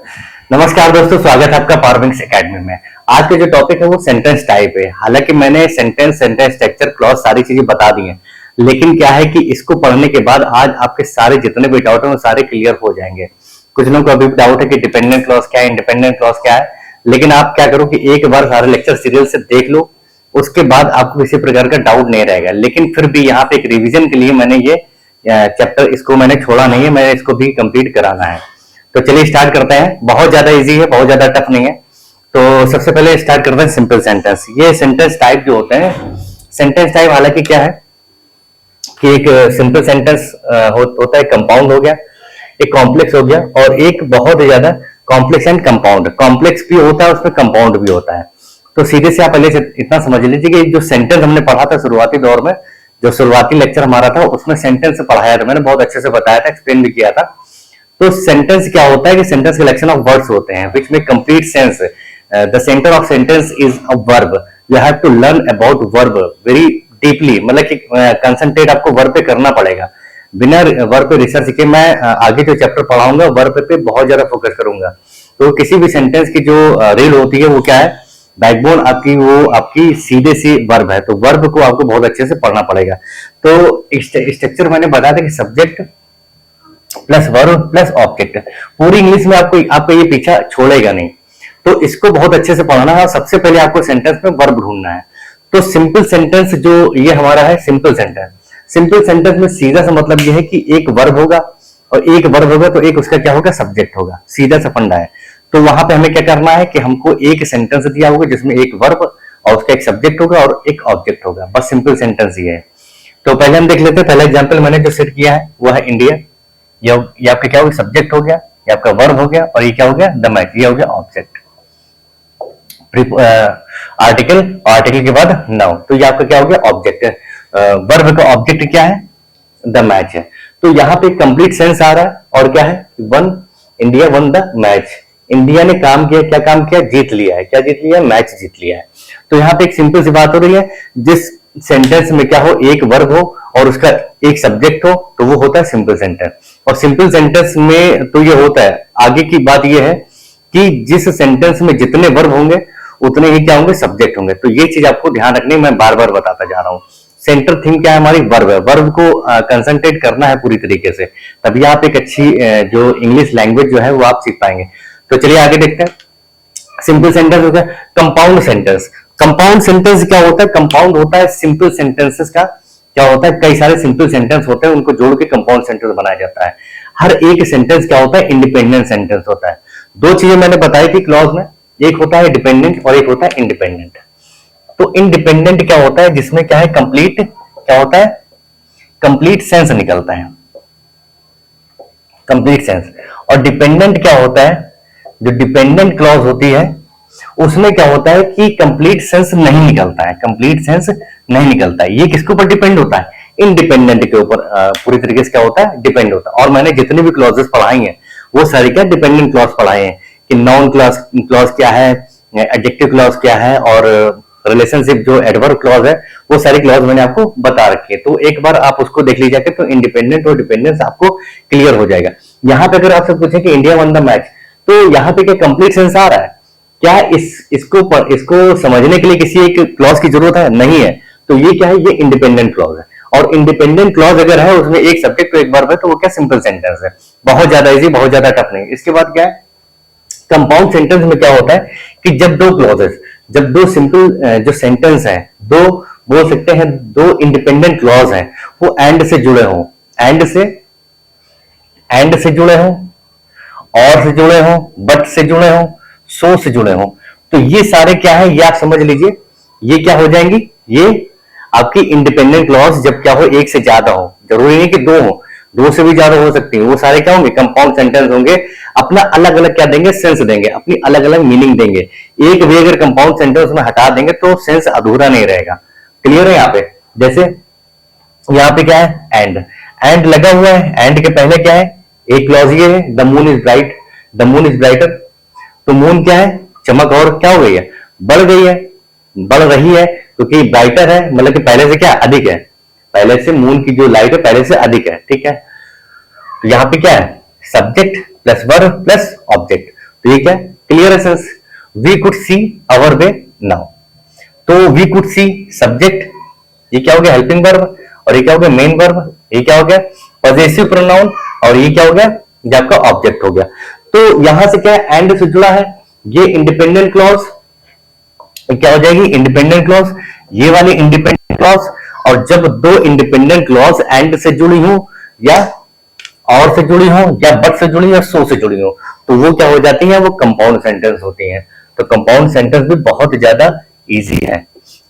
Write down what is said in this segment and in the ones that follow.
नमस्कार दोस्तों, स्वागत है आपका पावरविंग्स एकेडमी में। आज का जो टॉपिक है वो सेंटेंस टाइप है। हालांकि मैंने सेंटेंस स्ट्रक्चर क्लॉज सारी चीजें बता दी हैं, लेकिन क्या है कि इसको पढ़ने के बाद आज आपके सारे जितने भी डाउट हैं वो सारे क्लियर हो जाएंगे। कुछ लोगों को अभी भी डाउट है कि डिपेंडेंट क्लॉज क्या है, इंडिपेंडेंट क्लॉज क्या है, लेकिन आप क्या करो कि एक बार सारे लेक्चर सीरियल से देख लो, उसके बाद आपको किसी प्रकार का डाउट नहीं रहेगा। लेकिन फिर भी यहाँ पे एक रिविजन के लिए मैंने ये चैप्टर इसको मैंने छोड़ा नहीं है, मैंने इसको भी कंप्लीट कराना है। तो चलिए स्टार्ट करते हैं। बहुत ज्यादा इजी है, बहुत ज्यादा टफ नहीं है। तो सबसे पहले स्टार्ट करते हैं सिंपल सेंटेंस। ये सेंटेंस टाइप जो होते हैं, सेंटेंस टाइप हालांकि क्या है कि एक सिंपल सेंटेंस होता है, कंपाउंड हो गया, एक कॉम्प्लेक्स हो गया, और एक बहुत ज्यादा कॉम्प्लेक्स एंड कंपाउंड। कॉम्प्लेक्स भी होता है, उसमें कंपाउंड भी होता है। तो सीधे से आप पहले से इतना समझ लीजिए कि जो सेंटेंस हमने पढ़ा था शुरुआती दौर में, जो शुरुआती लेक्चर हमारा था, उसमें सेंटेंस पढ़ाया था, मैंने बहुत अच्छे से बताया था, एक्सप्लेन भी किया था। तो सेंटेंस क्या होता है कि सेंटेंस कलेक्शन ऑफ वर्ड्स होते हैं विच में complete sense. The centre of sentence is a verb. You have to learn about verb very deeply, मतलब कि कंसंट्रेट आपको वर्ब पे करना पड़ेगा। बिना वर्ब पे रिसर्च के मैं आगे जो चैप्टर पढ़ाऊंगा वर्ब पे बहुत ज्यादा फोकस करूंगा। तो किसी भी सेंटेंस की जो रील होती है वो क्या है, बैकबोन आपकी, वो आपकी सीधे सी वर्ब है। तो वर्ब को आपको बहुत अच्छे से पढ़ना पड़ेगा। तो स्ट्रक्चर मैंने बताया था कि subject plus verb plus object. पूरी इंग्लिश में आपको ये पीछा छोड़ेगा नहीं। तो इसको बहुत अच्छे से पढ़ना है। सबसे पहले आपको सेंटेंस में वर्ब ढूंढना है। तो सिंपल सेंटेंस जो ये हमारा है सिंपल सेंटेंस, सिंपल सेंटेंस में सीधा सा मतलब ये है कि एक वर्ब होगा, और एक वर्ब होगा तो एक उसका क्या होगा, सब्जेक्ट होगा। सीधा सा फंडा है। तो वहां पे हमें क्या करना है कि हमको एक सेंटेंस दिया होगा जिसमें एक वर्ब और उसका एक सब्जेक्ट होगा और एक ऑब्जेक्ट होगा। बस सिंपल सेंटेंस ये है। तो पहले हम देख लेते हैं। पहला एग्जाम्पल मैंने जो सेट किया है वो है इंडिया। ये आपका क्या हो गया, सब्जेक्ट हो गया, ये आपका वर्ब हो गया, और ये क्या हो गया, द मैच, ये हो गया ऑब्जेक्ट। आर्टिकल, आर्टिकल के बाद नाउन, तो ये आपका क्या हो गया, ऑब्जेक्ट। वर्ब का ऑब्जेक्ट क्या है, द मैच है। तो यहाँ पे कंप्लीट सेंस आ रहा है, और क्या है, one, India one the match. India ने काम किया, क्या काम किया, जीत लिया है। क्या जीत लिया है, मैच जीत लिया है। तो यहाँ पे एक सिंपल सी बात हो रही है, जिस सेंटेंस में क्या हो, एक वर्ब हो और उसका एक सब्जेक्ट हो, तो वो होता है सिंपल सेंटेंस। और सिंपल सेंटेंस में तो ये होता है, आगे की बात ये है कि जिस सेंटेंस में जितने वर्ब होंगे उतने ही क्या होंगे, सब्जेक्ट होंगे। तो ये चीज आपको ध्यान रखनी, मैं बार बार बताता जा रहा हूँ। सेंटर थीम क्या है हमारी, वर्ब है। वर्ब को कंसंट्रेट करना है पूरी तरीके से, तभी आप एक अच्छी जो इंग्लिश लैंग्वेज जो है वो आप सीख पाएंगे। तो चलिए आगे देखते हैं। सिंपल सेंटेंस होता है कंपाउंड सेंटेंस। कंपाउंड सेंटेंस क्या होता है, कंपाउंड होता है सिंपल सेंटेंसेस का क्या होता है, कई सारे सिंपल सेंटेंस होते हैं, उनको जोड़ के कंपाउंड सेंटेंस बनाया जाता है। हर एक सेंटेंस क्या होता है, इंडिपेंडेंट सेंटेंस होता है। दो चीजें मैंने बताई थी क्लॉज में, एक होता है डिपेंडेंट और एक होता है इंडिपेंडेंट। तो इंडिपेंडेंट क्या होता है, जिसमें क्या है, कंप्लीट क्या होता है, कंप्लीट सेंस निकलता है, कंप्लीट सेंस। और डिपेंडेंट क्या होता है, जो डिपेंडेंट क्लॉज होती है उसमें क्या होता है कि कंप्लीट सेंस नहीं निकलता है, कंप्लीट सेंस नहीं निकलता है। ये किसके ऊपर डिपेंड होता है, इंडिपेंडेंट के ऊपर पूरी तरीके से क्या होता है, डिपेंड होता है। और मैंने जितनी भी क्लॉजेस पढ़ाई हैं वो सारी क्या डिपेंडेंट क्लॉज पढ़ाए हैं, कि नाउन क्लॉज क्लॉज क्या है, एडजेक्टिव क्लॉज क्या है, और रिलेशनशिप जो एडवर्ब क्लॉज है वो सारी क्लॉज मैंने आपको बता रखी है। तो एक बार आप उसको देख लीजिए तो इंडिपेंडेंट और डिपेंडेंस आपको क्लियर हो जाएगा। यहाँ पे अगर आपसे पूछे कि इंडिया वन द मैच, तो यहाँ पे क्या कंप्लीट सेंस आ रहा है क्या, इसको समझने के लिए किसी एक क्लॉज की जरूरत है, नहीं है। तो ये क्या है, ये इंडिपेंडेंट क्लॉज है। और इंडिपेंडेंट क्लॉज अगर है उसमें एक सब्जेक्ट तो एक वर्ब है, तो वो क्या सिंपल सेंटेंस है। बहुत ज्यादा इजी, बहुत ज्यादा टफ नहीं। इसके बाद क्या है, कंपाउंड सेंटेंस में क्या होता है कि जब दो क्लॉजेस, जब दो सिंपल जो सेंटेंस है, दो बोल सकते हैं दो इंडिपेंडेंट क्लॉज हैं, वो एंड से जुड़े हों, एंड से जुड़े हों, और से जुड़े हों, बट से जुड़े हों, सो से जुड़े हों। तो ये सारे क्या है, ये आप समझ लीजिए, ये क्या हो जाएंगी, ये आपकी इंडिपेंडेंट क्लॉज जब क्या हो, एक से ज्यादा हो, जरूरी नहीं कि दो हो, दो से भी ज्यादा हो सकती है, वो सारे क्या होंगे, कंपाउंड सेंटेंस होंगे। अपना अलग अलग क्या देंगे, सेंस देंगे, अपनी अलग अलग मीनिंग देंगे। एक भी अगर कंपाउंड सेंटेंस में हटा देंगे तो सेंस अधूरा नहीं रहेगा। क्लियर है यहाँ पे। जैसे यहाँ पे क्या है, एंड लगा हुआ है, एंड के पहले क्या है, एक क्लॉज ये है, the moon is bright, the moon is brighter. तो मून क्या है, चमक और क्या हो गई है, बढ़ गई है, बढ़ रही है, क्योंकि ब्राइटर है मतलब कि पहले से क्या अधिक है, पहले से मून की जो लाइट है पहले से अधिक है, ठीक है। तो यहाँ पे क्या है, subject plus verb plus object. तो ये क्या क्लियर है sense. We could see our way now, तो वी कुड सी सब्जेक्ट, ये क्या हो गया हेल्पिंग वर्ब, और ये क्या हो गया मेन वर्ब, ये क्या हो गया पॉजेसिव प्रोनाउन, और ये क्या हो गया ये आपका ऑब्जेक्ट हो गया। तो यहां से क्या है एंड से जुड़ा है, ये इंडिपेंडेंट क्लॉज क्या हो जाएगी इंडिपेंडेंट क्लॉज, ये वाली इंडिपेंडेंट क्लॉज। और जब दो इंडिपेंडेंट क्लॉज एंड से जुड़ी हो या और से जुड़ी हो या बट से जुड़ी हो या सो से जुड़ी हो, तो वो क्या हो जाती है, वो कंपाउंड सेंटेंस होती हैं। तो कंपाउंड सेंटेंस भी बहुत ज्यादा इजी है।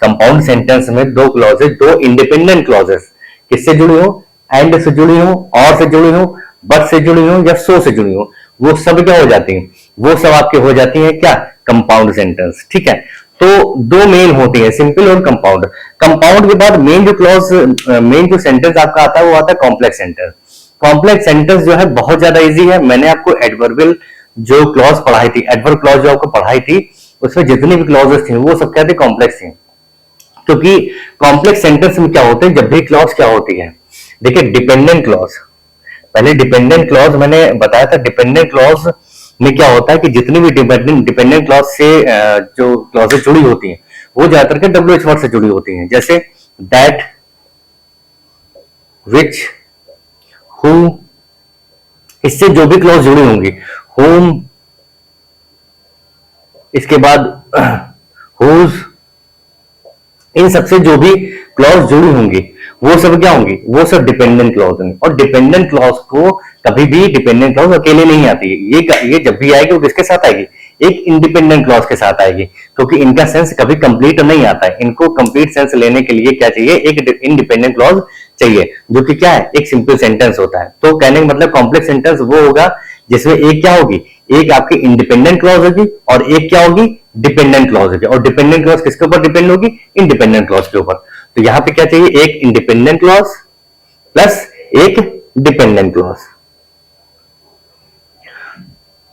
कंपाउंड सेंटेंस में दो क्लॉजेस, दो इंडिपेंडेंट क्लॉजेस किससे जुड़ी हो, एंड से जुड़ी हो, और से जुड़ी हो, बट से जुड़ी हो या सो से जुड़ी हो, वो सब क्या हो जाती हैं, वो सब आपके हो जाती हैं क्या कंपाउंड सेंटेंस। ठीक है, तो दो मेन होती है सिंपल और कंपाउंड। कंपाउंड के बाद मेन जो क्लॉज मेन जो सेंटेंस आपका आता है वो आता है कॉम्प्लेक्स सेंटेंस। कॉम्प्लेक्स सेंटेंस जो है बहुत ज्यादा इजी है। मैंने आपको एडवर्बियल जो क्लॉज पढ़ाई थी, एडवर्ब क्लॉज जो आपको पढ़ाई थी, उसमें जितनी भी क्लॉजेस थी वो सब क्या थे कॉम्प्लेक्स थी। क्योंकि कॉम्प्लेक्स सेंटेंस में क्या होते हैं, जब भी क्लॉज क्या होती है, देखिए डिपेंडेंट क्लॉज, पहले डिपेंडेंट क्लॉज मैंने बताया था। डिपेंडेंट क्लॉज में क्या होता है कि जितनी भी डिपेंडेंट क्लॉज से जो क्लॉजेस जुड़ी होती हैं वो ज्यादातर के WH वर्ड से जुड़ी होती हैं, जैसे दैट, विच, हु, इससे जो भी क्लॉज जुड़ी होंगी, होम, इसके बाद हुज, इन सबसे जो भी क्लॉज जुड़ी होंगी वो सब क्या होंगी, वो सब डिपेंडेंट क्लॉज होंगी। और डिपेंडेंट क्लॉज को कभी भी डिपेंडेंट क्लॉज अकेले नहीं आती है, ये जब भी आएगी वो किसके साथ आएगी, एक इंडिपेंडेंट क्लॉज के साथ आएगी, क्योंकि इनका सेंस कभी कंप्लीट नहीं आता है। इनको कंप्लीट सेंस लेने के लिए क्या चाहिए, एक इंडिपेंडेंट क्लॉज चाहिए, जो कि क्या है एक सिंपल सेंटेंस होता है। तो कहने का मतलब कॉम्प्लेक्स सेंटेंस वो होगा जिसमें एक क्या होगी, एक आपकी इंडिपेंडेंट क्लॉज होगी और एक क्या होगी डिपेंडेंट क्लॉज होगी। और डिपेंडेंट क्लॉज किसके ऊपर डिपेंड होगी, इंडिपेंडेंट क्लॉज के ऊपर। तो यहां पे क्या चाहिए, एक इंडिपेंडेंट क्लॉज प्लस एक डिपेंडेंट क्लॉज।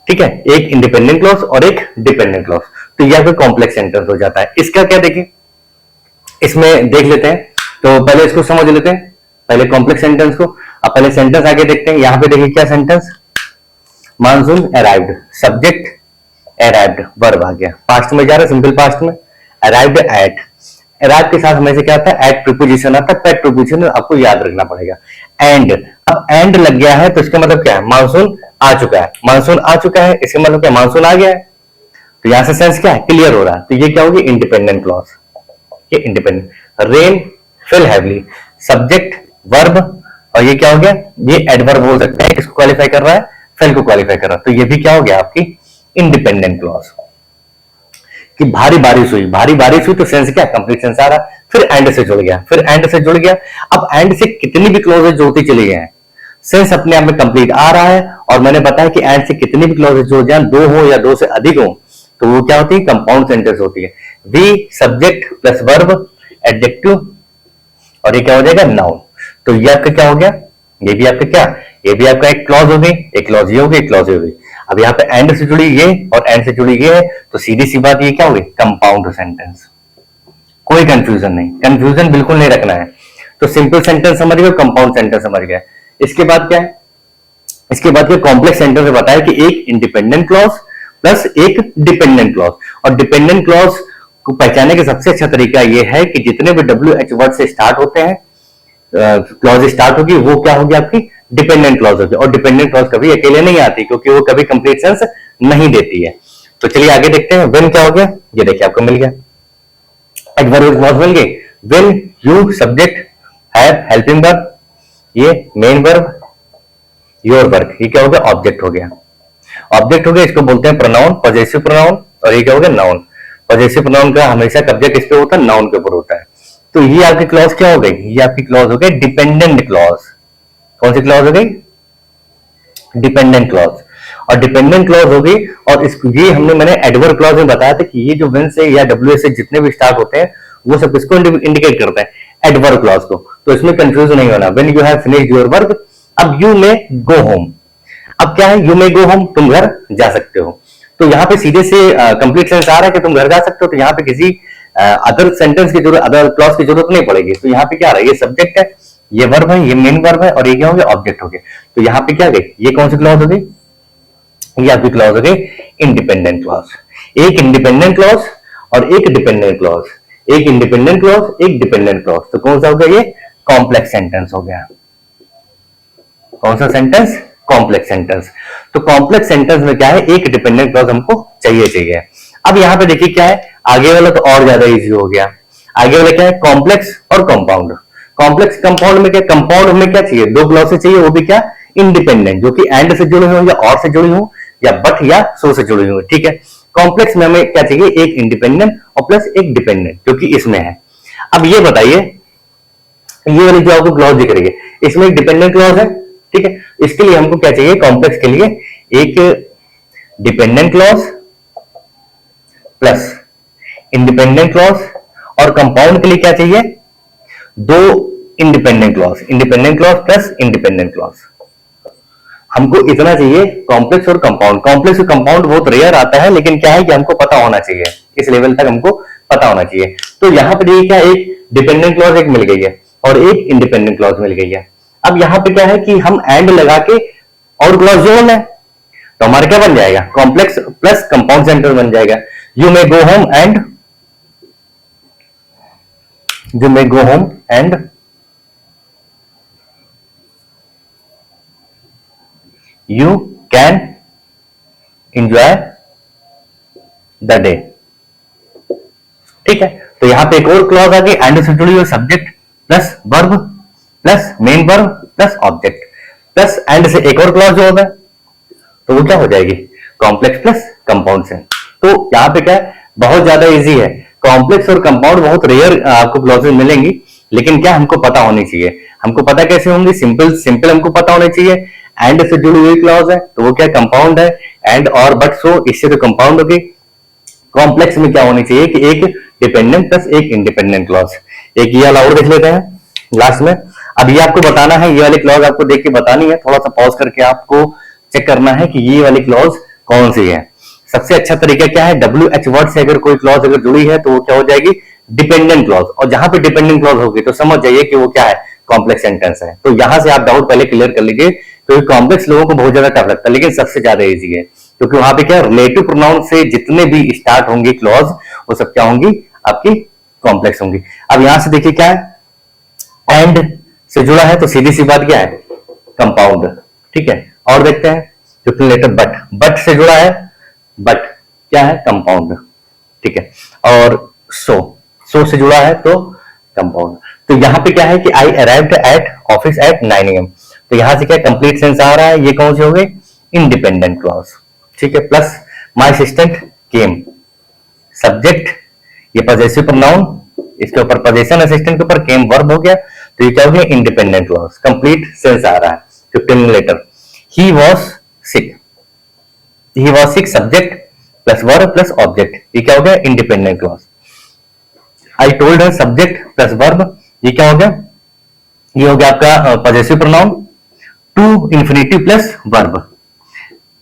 ठीक है, एक इंडिपेंडेंट क्लॉज और एक डिपेंडेंट क्लॉज, तो यह फिर कॉम्प्लेक्स सेंटेंस हो जाता है। इसका क्या देखिए, इसमें देख लेते हैं, तो पहले इसको समझ लेते हैं, पहले कॉम्प्लेक्स सेंटेंस को। अब पहले सेंटेंस आगे देखते हैं। यहां पे देखिए क्या sentence, monsoon arrived, subject arrived, verb आ गया, पास्ट में जा रहा है, सिंपल पास्ट में, अराइव्ड एट, अराइव के साथ हमेशा क्या आता है एट प्रीपोजिशन आता है, पेट प्रीपोजिशन आपको याद रखना पड़ेगा। एंड, अब एंड लग गया है तो इसका मतलब क्या है, मानसून आ चुका है, मानसून आ चुका है, इसका मतलब क्या मानसून आ गया है। तो यहां से सेंस क्या है क्लियर हो रहा है। तो ये क्या होगी इंडिपेंडेंट क्लॉज, ये independent. Rain fell heavily, subject verb, और ये क्या हो गया, ये एडवर्ब बोल सकते हैं, किसको क्वालिफाई कर रहा है, फेल को क्वालिफाई कर रहा है। तो ये भी क्या हो गया आपकी इंडिपेंडेंट क्लॉज। कि भारी बारिश हुई, भारी बारिश हुई तो सेंस क्या कंप्लीट सेंस आ रहा, फिर एंड से जुड़ गया, फिर एंड से जुड़ गया। अब एंड से कितनी भी क्लॉजेज जोड़ती चली गए हैं, सेंस अपने आप में कंप्लीट आ रहा है। और मैंने बताया कि एंड से कितनी भी क्लॉजेज जुड़ जाए, दो हो या दो से अधिक हो, तो वो क्या होती है कंपाउंड सेंटेंस होती है। We subject plus verb adjective, और ये क्या हो जाएगा नाउन। तो ये आपका क्या हो गया, ये भी आपका क्या, ये भी आपका एक क्लॉज हो गई, एक क्लॉज ये हो गई, एक क्लॉज ये हो गई। अब यहाँ पे एंड से जुड़ी ये और एंड से जुड़ी ये है, तो सीधी सी बात ये क्या हो गई कंपाउंड सेंटेंस। कोई कंफ्यूजन नहीं, कंफ्यूजन बिल्कुल नहीं रखना है। तो सिंपल सेंटेंस समझ गए, कंपाउंड सेंटेंस समझ गए। इसके बाद क्या है, इसके बाद क्या कॉम्प्लेक्स सेंटेंस में बताया कि एक इंडिपेंडेंट क्लॉज प्लस एक डिपेंडेंट क्लॉज। और डिपेंडेंट क्लॉज को पहचानने का सबसे अच्छा तरीका यह है कि जितने भी WH वर्ड से स्टार्ट होते हैं, क्लॉज स्टार्ट होगी, वो क्या होगी आपकी डिपेंडेंट क्लॉज होगी। और डिपेंडेंट क्लॉज कभी अकेले नहीं आती, क्योंकि वो कभी कंप्लीट सेंस नहीं देती है। तो चलिए आगे देखते हैं। व्हेन क्या हो गया, ये देखिए आपको मिल गया, एडवर्ब क्लॉज मिल गई। When, you subject, have helping verb, ये मेन वर्ब, योर वर्क, ये क्या हो गया ऑब्जेक्ट हो गया। ऑब्जेक्ट हो गया, इसको बोलते हैं प्रोनाउन, पॉजेसिव प्रोनाउन। और ये क्या हो गया नाउन। पॉजेसिव प्रोनाउन का हमेशा कब्जा किस पे होता है, नाउन के ऊपर होता है। तो ये आपकी क्लॉज क्या हो गई, ये आपकी क्लॉज हो गई डिपेंडेंट क्लॉज। कौन सी क्लॉज हो गई, डिपेंडेंट क्लॉज। और डिपेंडेंट क्लॉज हो गई, और इसको ये मैंने एडवर्ब क्लॉज में बताया था कि ये जो व्हेन से या WH से जितने भी स्टार्ट होते हैं वो सब किसको इंडिकेट करते हैं, एडवर्ब क्लॉज को। तो इसमें कंफ्यूज नहीं होना। When you have finished your work, अब यू मे गो होम, अब क्या है यू मे गो होम, तुम घर जा सकते हो। तो यहाँ पे सीधे से कंप्लीट सेंस आ रहा है कि तुम घर जा सकते हो। तो यहाँ पे किसी अदर सेंटेंस की जरूरत, अदर क्लॉज की जरूरत नहीं पड़ेगी। तो यहाँ पे क्या आ रहा है, ये सब्जेक्ट है, ये वर्ब है, ये मेन वर्ब है, और ये क्या हो गया ऑब्जेक्ट हो गया। तो यहाँ पे क्या गई, ये कौन सी क्लॉज हो गई, ये आपकी क्लॉज हो गई इंडिपेंडेंट क्लॉज। एक इंडिपेंडेंट क्लॉज और एक डिपेंडेंट क्लॉज, एक इंडिपेंडेंट क्लॉज एक डिपेंडेंट क्लॉज, तो कौन सा हो गया ये? कॉम्प्लेक्स सेंटेंस हो गया। कौन सा सेंटेंस? Complex sentence. तो कॉम्प्लेक्स सेंटेंस में क्या है? एक डिपेंडेंट क्लॉज हमको चाहिए। अब यहां पे देखिए क्या है, आगे वाला तो और ज्यादा इजी हो गया। आगे वाला क्या है? कॉम्प्लेक्स और कंपाउंड। कॉम्प्लेक्स कंपाउंड में क्या? कंपाउंड में क्या चाहिए? दो क्लॉसेस चाहिए, वो भी क्या? इंडिपेंडेंट, जो कि एंड से जुड़े हो या और से जुड़ी हो या बट या सो से जुड़ी हो। ठीक है। कॉम्प्लेक्स में हमें क्या चाहिए? एक इंडिपेंडेंट और प्लस एक डिपेंडेंट, जो कि इसमें है। अब ये बताइए, ये वाली जो आपको क्लॉज दिख रही है, इसमें एक डिपेंडेंट क्लॉज है। ठीक है। इसके लिए हमको क्या चाहिए? कॉम्प्लेक्स के लिए एक dependent clause plus independent clause, और कंपाउंड के लिए क्या चाहिए? दो independent clause, independent clause plus independent clause. हमको इतना चाहिए कॉम्प्लेक्स और कंपाउंड। कॉम्प्लेक्स और कंपाउंड बहुत रेयर आता है, लेकिन क्या है कि हमको पता होना चाहिए, इस लेवल तक हमको पता होना चाहिए। तो यहां पे देखिए क्या, एक डिपेंडेंट क्लॉज एक मिल गई है और एक इंडिपेंडेंट क्लॉज मिल गई है। अब यहां पे क्या है कि हम एंड लगा के और क्लॉज जोड़ना है, तो हमारा क्या बन जाएगा? कॉम्प्लेक्स प्लस कंपाउंड सेंटेंस बन जाएगा। You may go home and, you may go home and you can enjoy the day. ठीक है। तो यहां पे एक और क्लॉज आ गई, एंड से जुड़ी हुई, subject plus verb plus main verb plus object, plus and से एक और क्लॉज जो होगा, तो वो क्या हो जाएगी? कॉम्प्लेक्स प्लस कंपाउंड से। तो यहाँ पे क्या है? बहुत ज्यादा इजी है। कॉम्प्लेक्स और कंपाउंड बहुत रेयर आपको क्लॉजेस मिलेंगी, लेकिन क्या हमको पता होनी चाहिए। हमको पता कैसे होंगी? सिंपल सिंपल हमको पता होना चाहिए। एंड से जुड़ी हुई क्लॉज है तो वो क्या? कंपाउंड है। एंड और बट सो, इससे तो कंपाउंड होगी। कॉम्प्लेक्स में क्या होनी चाहिए कि एक डिपेंडेंट प्लस एक इंडिपेंडेंट क्लॉज। एक ये वाला और देख लेते हैं लास्ट में। अब ये आपको बताना है, ये वाली क्लॉज आपको देख के बतानी है, थोड़ा सा पॉज करके आपको चेक करना है कि ये वाली क्लॉज कौन सी है। सबसे अच्छा तरीका क्या है? WH वर्ड से अगर कोई क्लॉज अगर जुड़ी है तो वो क्या हो जाएगी? Dependent clause. और जहां पे डिपेंडेंट क्लॉज होगी तो समझ जाइए कि वो क्या है? कॉम्प्लेक्स सेंटेंस है। तो यहां से आप डाउट पहले क्लियर कर लीजिए, क्योंकि कॉम्प्लेक्स लोगों को बहुत ज्यादा टफ लगता है, लेकिन सबसे ज्यादा इजी है, क्योंकि वहां पे क्या? रिलेटिव प्रोनाउन से जितने भी स्टार्ट होंगी क्लॉज, वो सब क्या होंगी? आपकी कॉम्प्लेक्स होंगी। अब यहां से देखिए क्या है? एंड से जुड़ा है तो सीधी सी बात क्या है? कंपाउंड। ठीक है। और देखते हैं जो लेटर बट से जुड़ा है, बट क्या है? कंपाउंड। ठीक है। और सो से जुड़ा है तो कंपाउंड। तो यहां पे क्या है कि आई arrived at office at 9 AM, तो यहां से क्या कंप्लीट सेंस आ रहा है? ये कौन से हो गए? Independent clause. ठीक है। Plus my assistant came, subject ये पॉजेसिव प्रोनाउन, इसके ऊपर पोजीशन असिस्टेंट के ऊपर केम वर्ब हो गया, तो ये क्या हो गया? Independent clause. कंप्लीट सेंस आ रहा है। 15 letter. He was sick, he was sick subject plus verb plus object, ये क्या हो गया? Independent clause. I told her subject plus verb, ये क्या हो गया? ये हो गया आपका possessive pronoun. To infinitive plus verb,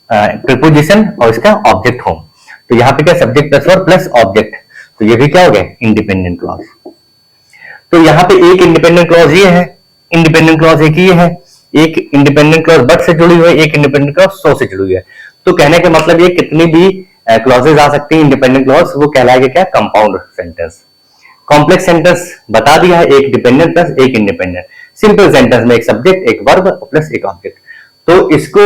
preposition और इसका ऑब्जेक्ट होम, तो यहाँ पे क्या? Subject plus verb plus object, तो ये भी क्या हो गया? Independent clause. तो यहाँ पे एक इंडिपेंडेंट क्लॉज ये है, इंडिपेंडेंट क्लॉज एक ये है, एक इंडिपेंडेंट क्लॉज बट से जुड़ी हुई है, एक इंडिपेंडेंट क्लॉज सो से जुड़ी हुई है। तो कहने का मतलब ये कितनी भी क्लॉजेज आ सकती है इंडिपेंडेंट क्लॉज, वो कहलाएगा क्या? Compound sentence. कॉम्प्लेक्स सेंटेंस बता दिया है, एक डिपेंडेंट प्लस एक इंडिपेंडेंट। सिंपल सेंटेंस में एक सब्जेक्ट एक वर्ब प्लस एक ऑब्जेक्ट। तो इसको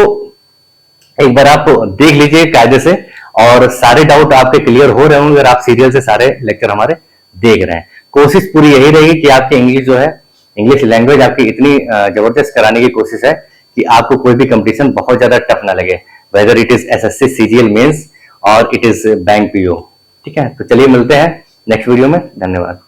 एक बार आप देख लीजिए कायदे से, और सारे डाउट आपके क्लियर हो रहे होंगे अगर आप सीरियल से सारे लेक्चर हमारे देख रहे हैं। कोशिश पूरी यही रहेगी कि आपकी इंग्लिश जो है, इंग्लिश लैंग्वेज आपकी इतनी जबरदस्त कराने की कोशिश है कि आपको कोई भी कंपटीशन बहुत ज्यादा टफ ना लगे, whether it is SSC CGL mains और इट इज बैंक PO। ठीक है। तो चलिए मिलते हैं नेक्स्ट वीडियो में। धन्यवाद।